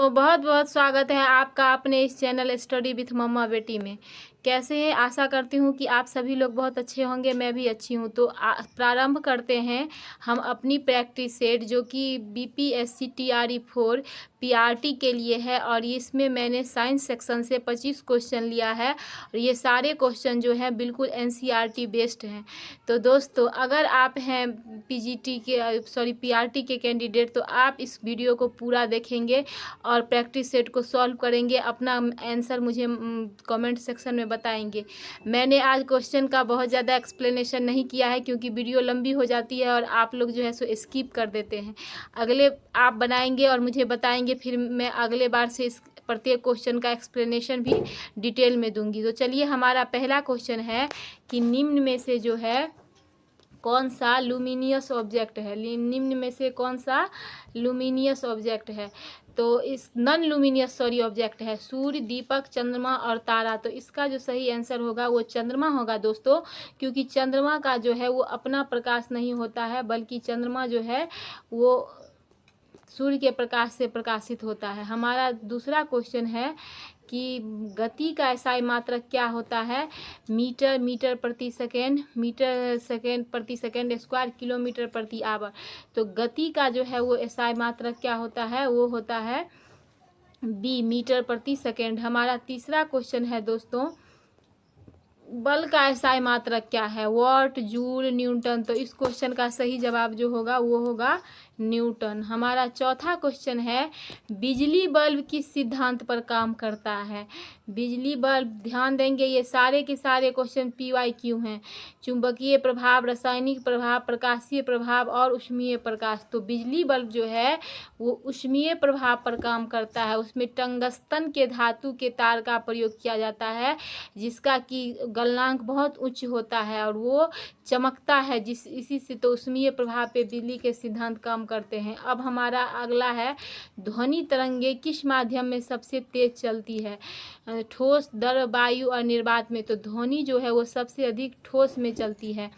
तो बहुत बहुत स्वागत है आपका अपने इस चैनल स्टडी विथ मम्मा बेटी में। कैसे हैं? आशा करती हूँ कि आप सभी लोग बहुत अच्छे होंगे, मैं भी अच्छी हूँ। तो प्रारंभ करते हैं हम अपनी प्रैक्टिस सेट, जो कि बीपीएससी टीआरई 4 पीआरटी के लिए है। और इसमें मैंने साइंस सेक्शन से 25 क्वेश्चन लिया है और ये सारे क्वेश्चन जो हैं बिल्कुल एनसीईआरटी बेस्ड हैं। तो दोस्तों, अगर आप हैं पीआरटी के कैंडिडेट, तो आप इस वीडियो को पूरा देखेंगे और प्रैक्टिस सेट को सॉल्व करेंगे। अपना आंसर मुझे कमेंट सेक्शन में बताएंगे। मैंने आज क्वेश्चन का बहुत ज़्यादा एक्सप्लेनेशन नहीं किया है, क्योंकि वीडियो लंबी हो जाती है और आप लोग जो है सो स्किप कर देते हैं। अगले आप बनाएंगे और मुझे बताएंगे, फिर मैं अगले बार से इस प्रत्येक क्वेश्चन का एक्सप्लेनेशन भी डिटेल में दूंगी। तो चलिए, हमारा पहला क्वेश्चन है कि निम्न में से जो है कौन सा लुमिनियस ऑब्जेक्ट है। निम्न में से कौन सा लुमिनियस ऑब्जेक्ट है? तो इस नॉन लुमिनियस ऑब्जेक्ट है सूर्य, दीपक, चंद्रमा और तारा। तो इसका जो सही आंसर होगा वो चंद्रमा होगा दोस्तों, क्योंकि चंद्रमा का जो है वो अपना प्रकाश नहीं होता है, बल्कि चंद्रमा जो है वो सूर्य के प्रकाश से प्रकाशित होता है। हमारा दूसरा क्वेश्चन है कि गति का एसआई मात्रक क्या होता है? मीटर प्रति सेकेंड, मीटर सेकेंड प्रति सेकेंड स्क्वायर, किलोमीटर प्रति आवर। तो गति का जो है वो एसआई मात्रक क्या होता है? वो होता है बी, मीटर प्रति सेकेंड। हमारा तीसरा क्वेश्चन है दोस्तों, बल का एसआई मात्रक क्या है? What, joule, Newton. तो इस क्वेश्चन का सही जवाब जो होगा वो होगा न्यूटन। हमारा चौथा क्वेश्चन है, बिजली बल्ब किस सिद्धांत पर काम करता है? बिजली बल्ब, ध्यान देंगे ये सारे के सारे क्वेश्चन PYQ हैं। चुंबकीय प्रभाव, रासायनिक प्रभाव, प्रकाशीय प्रभाव और ऊष्मीय प्रकाश। तो बिजली बल्ब जो है वो ऊष्मीय प्रभाव पर काम करता है। उसमें टंगस्टन के धातु के तार का प्रयोग किया जाता है, जिसका कि गलनांक बहुत उच्च होता है और वो चमकता है, इसी से तो ऊष्मीय प्रभाव पे बिजली के सिद्धांत काम करते हैं। अब हमारा अगला है, ध्वनि तरंगे किस माध्यम में सबसे तेज चलती है? ठोस, द्रव, वायु और निर्वात में। तो ध्वनि जो है वो सबसे अधिक ठोस में चलती है।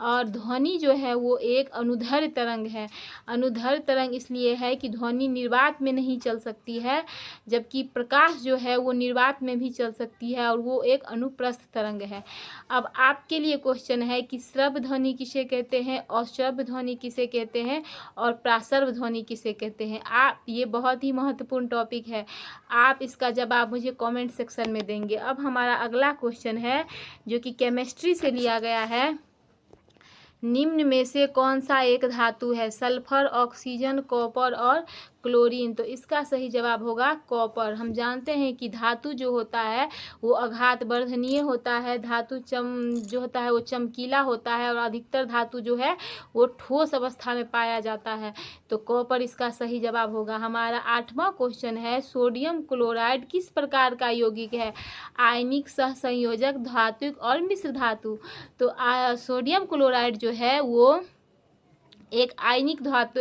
और ध्वनि जो है वो एक अनुदैर्ध्य तरंग है। अनुदैर्ध्य तरंग इसलिए है कि ध्वनि निर्वात में नहीं चल सकती है, जबकि प्रकाश जो है वो निर्वात में भी चल सकती है और वो एक अनुप्रस्थ तरंग है। अब आपके लिए क्वेश्चन है कि श्रव्य ध्वनि किसे कहते हैं, अश्रव्य ध्वनि किसे कहते हैं और प्रासर्व ध्वनि किसे कहते हैं? आप, ये बहुत ही महत्वपूर्ण टॉपिक है, आप इसका जवाब मुझे कमेंट सेक्शन में देंगे। अब हमारा अगला क्वेश्चन है जो कि केमिस्ट्री से लिया गया है, निम्न में से कौन सा एक धातु है? सल्फर, ऑक्सीजन, कॉपर और क्लोरीन। तो इसका सही जवाब होगा कॉपर। हम जानते हैं कि धातु जो होता है वो आघात वर्धनीय होता है, धातु जो होता है वो चमकीला होता है और अधिकतर धातु जो है वो ठोस अवस्था में पाया जाता है। तो कॉपर इसका सही जवाब होगा। हमारा आठवां क्वेश्चन है, सोडियम क्लोराइड किस प्रकार का यौगिक है? आयनिक, सहसंयोजक, धात्विक और मिश्र धातु। तो सोडियम क्लोराइड जो है वो एक आयनिक धातु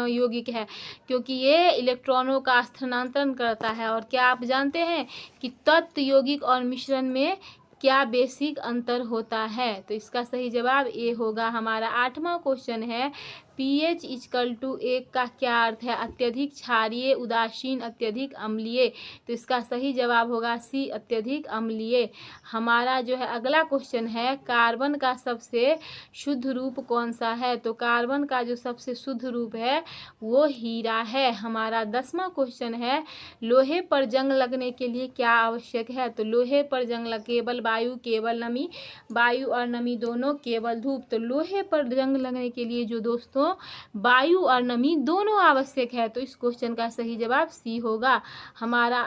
यौगिक है, क्योंकि ये इलेक्ट्रॉनों का स्थानांतरण करता है। और क्या आप जानते हैं कि तत्व, यौगिक और मिश्रण में क्या बेसिक अंतर होता है? तो इसका सही जवाब ए होगा। हमारा आठवां क्वेश्चन है, pH = 1 का क्या अर्थ है? अत्यधिक क्षारीय, उदासीन, अत्यधिक अम्लीय। तो इसका सही जवाब होगा सी, अत्यधिक अम्लीय। हमारा जो है अगला क्वेश्चन है, कार्बन का सबसे शुद्ध रूप कौन सा है? तो कार्बन का जो सबसे शुद्ध रूप है वो हीरा है। हमारा 10वां क्वेश्चन है, लोहे पर जंग लगने के लिए क्या आवश्यक है? तो लोहे पर जंग केवल वायु, केवल नमी, वायु और नमी दोनों, केवल धूप। तो लोहे पर जंग लगने के लिए जो दोस्तों वायु और नमी दोनों आवश्यक है। तो इस क्वेश्चन का सही जवाब सी होगा। हमारा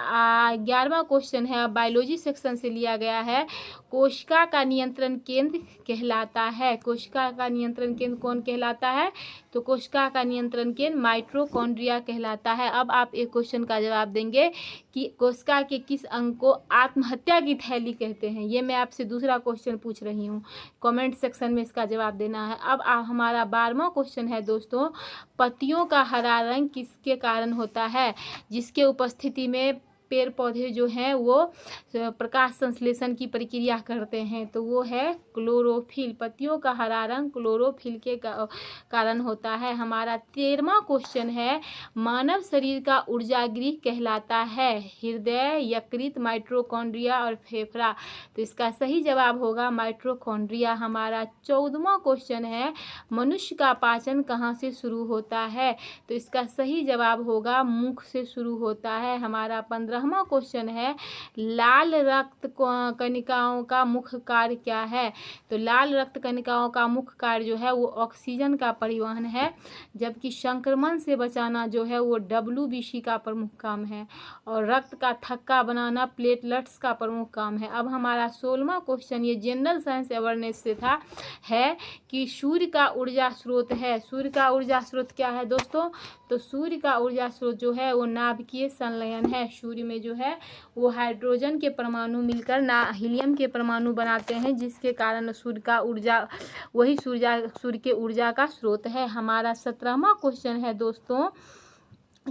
11वां क्वेश्चन है, बायोलॉजी सेक्शन से लिया गया है, कोशिका का नियंत्रण केंद्र कहलाता है। कोशिका का नियंत्रण केंद्र कौन कहलाता है? तो कोशिका का नियंत्रण केंद्र माइटोकॉन्ड्रिया कहलाता है। अब आप एक क्वेश्चन का जवाब देंगे कि कोशिका के किस अंग को आत्महत्या की थैली कहते हैं? ये मैं आपसे दूसरा क्वेश्चन पूछ रही हूँ, कमेंट सेक्शन में इसका जवाब देना है। अब हमारा 12वां क्वेश्चन है दोस्तों, पत्तियों का हरा रंग किसके कारण होता है? जिसके उपस्थिति में पेड़ पौधे जो हैं वो प्रकाश संश्लेषण की प्रक्रिया करते हैं, तो वो है क्लोरोफिल। पत्तियों का हरा रंग क्लोरोफिल के कारण होता है। हमारा 13वां क्वेश्चन है, मानव शरीर का ऊर्जा गृह कहलाता है हृदय, यकृत, माइटोकॉन्ड्रिया और फेफड़ा। तो इसका सही जवाब होगा माइटोकॉन्ड्रिया। हमारा 14वां क्वेश्चन है, मनुष्य का पाचन कहाँ से शुरू होता है? तो इसका सही जवाब होगा मुख से शुरू होता है। हमारा 15वां क्वेश्चन है, लाल रक्त कणिकाओं का मुख्य कार्य क्या है? तो लाल रक्त कणिकाओं का मुख्य कार्य जो है वो ऑक्सीजन का परिवहन है, जबकि संक्रमण से बचाना जो है वो WBC का प्रमुख काम है, और रक्त का थक्का बनाना प्लेटलेट्स का प्रमुख काम है। अब हमारा 16वां क्वेश्चन, ये जनरल साइंस अवेयरनेस से था, है कि सूर्य का ऊर्जा स्रोत है। सूर्य का ऊर्जा स्रोत क्या है दोस्तों? तो सूर्य का ऊर्जा स्रोत जो है वो नाभिकीय संलयन है। सूर्य में जो है वो हाइड्रोजन के परमाणु मिलकर हीलियम के परमाणु बनाते हैं, जिसके कारण सूर्य का ऊर्जा, वही सूर्य के ऊर्जा का स्रोत है। हमारा 17वां क्वेश्चन है दोस्तों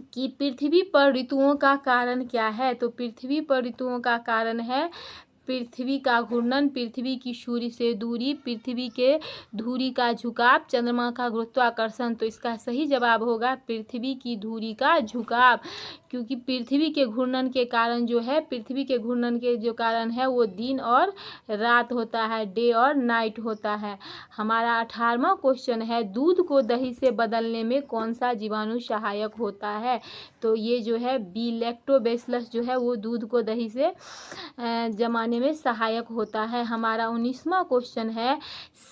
कि पृथ्वी पर ऋतुओं का कारण क्या है? तो पृथ्वी पर ऋतुओं का कारण है पृथ्वी का घूर्णन, पृथ्वी की सूर्य से दूरी, पृथ्वी के धुरी का झुकाव, चंद्रमा का गुरुत्वाकर्षण। तो इसका सही जवाब होगा पृथ्वी की धुरी का झुकाव, क्योंकि पृथ्वी के घूर्णन के कारण जो है, पृथ्वी के घूर्णन के जो कारण है वो दिन और रात होता है, डे और नाइट होता है। हमारा 18वां क्वेश्चन है, दूध को दही से बदलने में कौन सा जीवाणु सहायक होता है? तो ये जो है बी लैक्टोबैसिलस जो है वो दूध को दही से जमाने में सहायक होता है। हमारा 19वां क्वेश्चन है,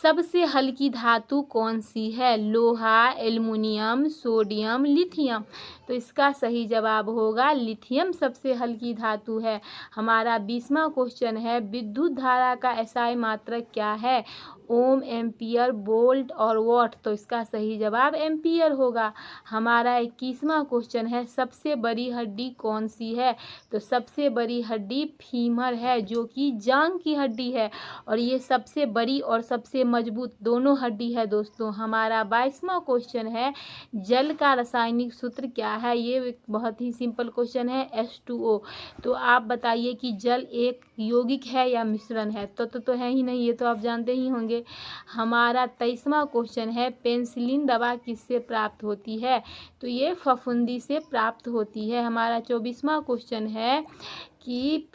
सबसे हल्की धातु कौन सी है? लोहा, एल्युमिनियम, सोडियम, लिथियम। तो इसका सही जवाब होगा लिथियम सबसे हल्की धातु है। हमारा 20वां क्वेश्चन है, विद्युत धारा का एसआई मात्रक क्या है? ओम, एम्पियर, वोल्ट और वॉट। तो इसका सही जवाब एम्पियर होगा। हमारा 21वां क्वेश्चन है, सबसे बड़ी हड्डी कौन सी है? तो सबसे बड़ी हड्डी फीमर है, जो कि जांघ की हड्डी है, और ये सबसे बड़ी और सबसे मजबूत दोनों हड्डी है दोस्तों। हमारा 22वां क्वेश्चन है, जल का रासायनिक सूत्र क्या है? ये बहुत ही सिंपल क्वेश्चन है, H2O। तो आप बताइए कि जल एक यौगिक है या मिश्रण है? तो है ही नहीं, ये तो आप जानते ही होंगे। हमारा 23वां क्वेश्चन है, पेनिसिलिन दवा किससे प्राप्त होती है? तो ये फफूंदी से प्राप्त होती है। हमारा 24वां क्वेश्चन है कि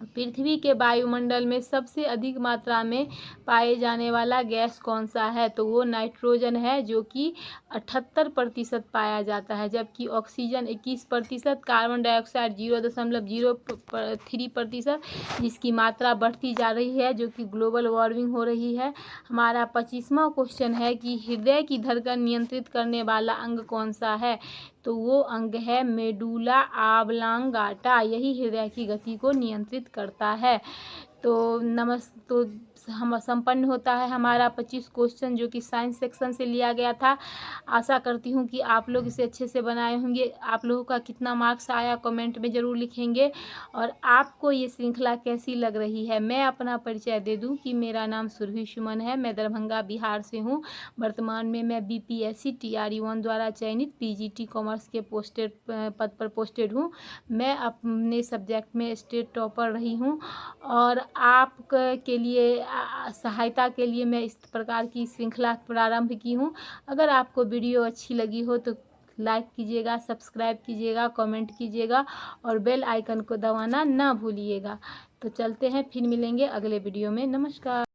पृथ्वी के वायुमंडल में सबसे अधिक मात्रा में पाए जाने वाला गैस कौन सा है? तो वो नाइट्रोजन है, जो कि 78% पाया जाता है, जबकि ऑक्सीजन 21%, कार्बन डाइऑक्साइड 0.03%, जिसकी मात्रा बढ़ती जा रही है, जो कि ग्लोबल वार्मिंग हो रही है। हमारा 25वां क्वेश्चन है कि हृदय की धड़कन नियंत्रित करने वाला अंग कौन सा है? तो वो अंग है मेडुला ऑब्लांगाटा, यही हृदय की गति को नियंत्रित करता है। तो हम संपन्न होता है हमारा 25 क्वेश्चन, जो कि साइंस सेक्शन से लिया गया था। आशा करती हूँ कि आप लोग इसे अच्छे से बनाए होंगे। आप लोगों का कितना मार्क्स आया कमेंट में ज़रूर लिखेंगे, और आपको ये श्रृंखला कैसी लग रही है। मैं अपना परिचय दे दूं कि मेरा नाम सुरभि सुमन है, मैं दरभंगा बिहार से हूँ। वर्तमान में मैं BPSC TRE 1 द्वारा चयनित PGT कॉमर्स के पद पर पोस्टेड हूँ। मैं अपने सब्जेक्ट में स्टेट टॉपर रही हूँ, और आपके लिए सहायता के लिए मैं इस प्रकार की श्रृंखला प्रारंभ की हूँ। अगर आपको वीडियो अच्छी लगी हो तो लाइक कीजिएगा, सब्सक्राइब कीजिएगा, कमेंट कीजिएगा, और बेल आइकन को दबाना ना भूलिएगा। तो चलते हैं, फिर मिलेंगे अगले वीडियो में। नमस्कार।